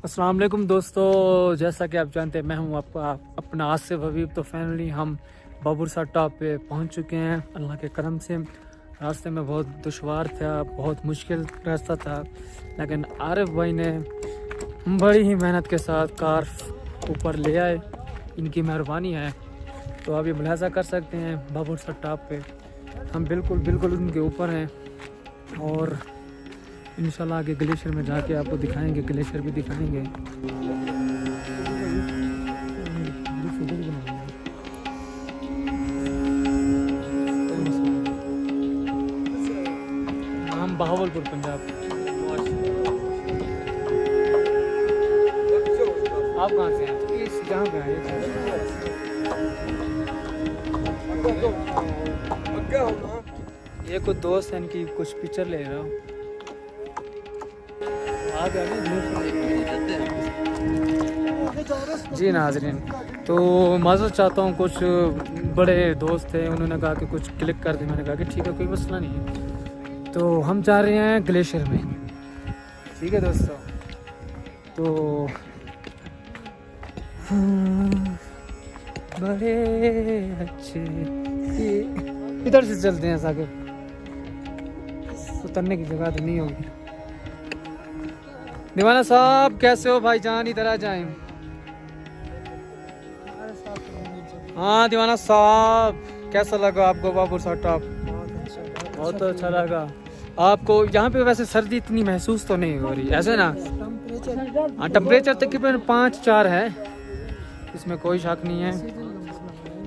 अस्सलाम वालेकुम दोस्तों, जैसा कि आप जानते हैं मैं हूं आपका अपना आसिफ हबीब। तो फाइनली हम बाबूरसा टॉप पे पहुंच चुके हैं अल्लाह के करम से। रास्ते में बहुत दुश्वार था, बहुत मुश्किल रास्ता था, लेकिन आरिफ भाई ने बड़ी ही मेहनत के साथ कार ऊपर ले आए। इनकी मेहरबानी है। तो आप ये मुलाजा कर सकते हैं बाबूरसा टॉप पे हम बिल्कुल उनके ऊपर हैं। और इंशाल्लाह आगे ग्लेशियर में जाके आपको दिखाएंगे, ग्लेशियर भी दिखाएंगे। हम बहावलपुर पंजाब। आप कहाँ से हैं? इस जहाँ पे हैं ये कुछ दोस्त हैं, इनकी कुछ पिक्चर ले रहा हूँ। जी नाज़रीन, तो माज़रत चाहता हूँ, कुछ बड़े दोस्त थे, उन्होंने कहा कि कुछ क्लिक कर दे। मैंने कहा कि ठीक है, कोई मसला नहीं है। तो हम जा रहे हैं ग्लेशियर में, ठीक है दोस्तों। तो बड़े अच्छे इधर से चलते हैं, साकिब उतरने की जगह तो नहीं होगी। दीवाना साहब कैसे हो भाईजान, इधर आ जाएं। हाँ दीवाना साहब, कैसा लगा आपको बाबूरसा टॉप? बहुत अच्छा लगा। आपको यहाँ पे वैसे सर्दी इतनी महसूस तो नहीं हो रही ऐसे ना? हाँ, टेम्परेचर तकरीबन 5-4 है, इसमें कोई शक नहीं है।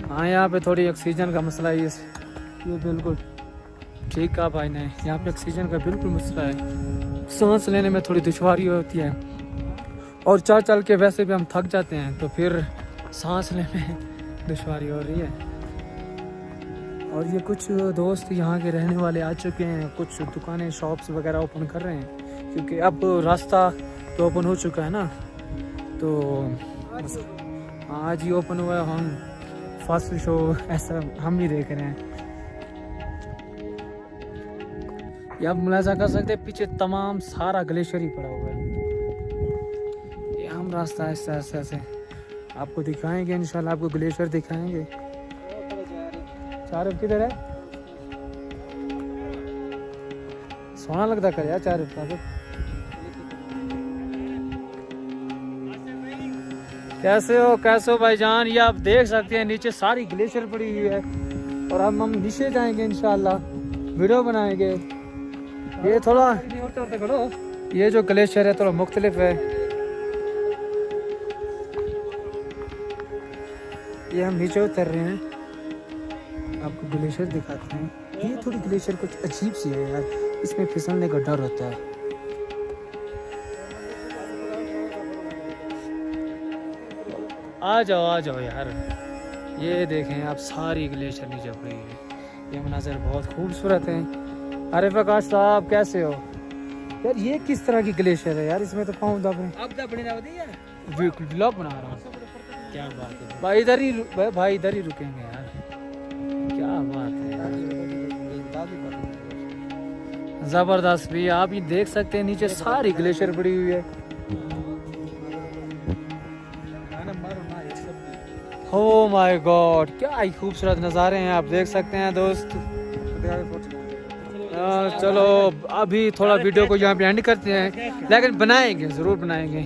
हाँ यहाँ पे थोड़ी ऑक्सीजन का मसला है, ये बिल्कुल ठीक कहा भाई ने, यहाँ पे ऑक्सीजन का बिल्कुल मसला है। सांस लेने में थोड़ी दुश्वारी होती है, और चल के वैसे भी हम थक जाते हैं, तो फिर सांस लेने में दुश्वारी हो रही है। और ये कुछ दोस्त यहाँ के रहने वाले आ चुके हैं, कुछ दुकानें शॉप्स वगैरह ओपन कर रहे हैं, क्योंकि अब रास्ता तो ओपन हो चुका है ना। तो आज ही ओपन हुआ है, हम फर्स्ट शो ऐसा हम ही देख रहे हैं। ये आप मुलाजा कर सकते हैं, पीछे तमाम सारा ग्लेशियर ही पड़ा हुआ है। ये हम रास्ता ऐसे आपको दिखाएंगे, इंशाल्लाह आपको ग्लेशियर दिखाएंगे। चारिफ किधर है? सोना लगता कर यार चारिफ का। कैसे हो भाईजान? ये आप देख सकते हैं नीचे सारी ग्लेशियर पड़ी हुई है, और हम नीचे जाएंगे इंशाल्लाह, वीडियो बनाएंगे। ये थोड़ा ये जो ग्लेशियर है थोड़ा मुख्तलिफ है। ये हम नीचे उतर रहे हैं, आपको ग्लेशियर दिखाते हैं। ये थोड़ी ग्लेशियर कुछ अजीब सी है यार, इसमें फिसलने का डर होता है। आ जाओ यार। ये देखें आप, सारी ग्लेशियर नीचे पड़ी है। ये मनाज़र बहुत खूबसूरत है। अरे प्रकाश साहब कैसे हो यार? ये किस तरह की ग्लेशियर है यार? इसमें तो पाँव दबे। व्लॉग बना रहा हूँ, क्या बात है भाई, इधर ही रुकेंगे यार, क्या बात है यार, जबरदस्त। भी आप ये देख सकते हैं नीचे सारी ग्लेशियर पड़ी हुई है। ओ माय गॉड, क्या ही खूबसूरत नज़ारे हैं, आप देख सकते हैं दोस्त। चलो अभी थोड़ा वीडियो को यहाँ पे एंड करते हैं, लेकिन बनाएंगे, ज़रूर बनाएंगे।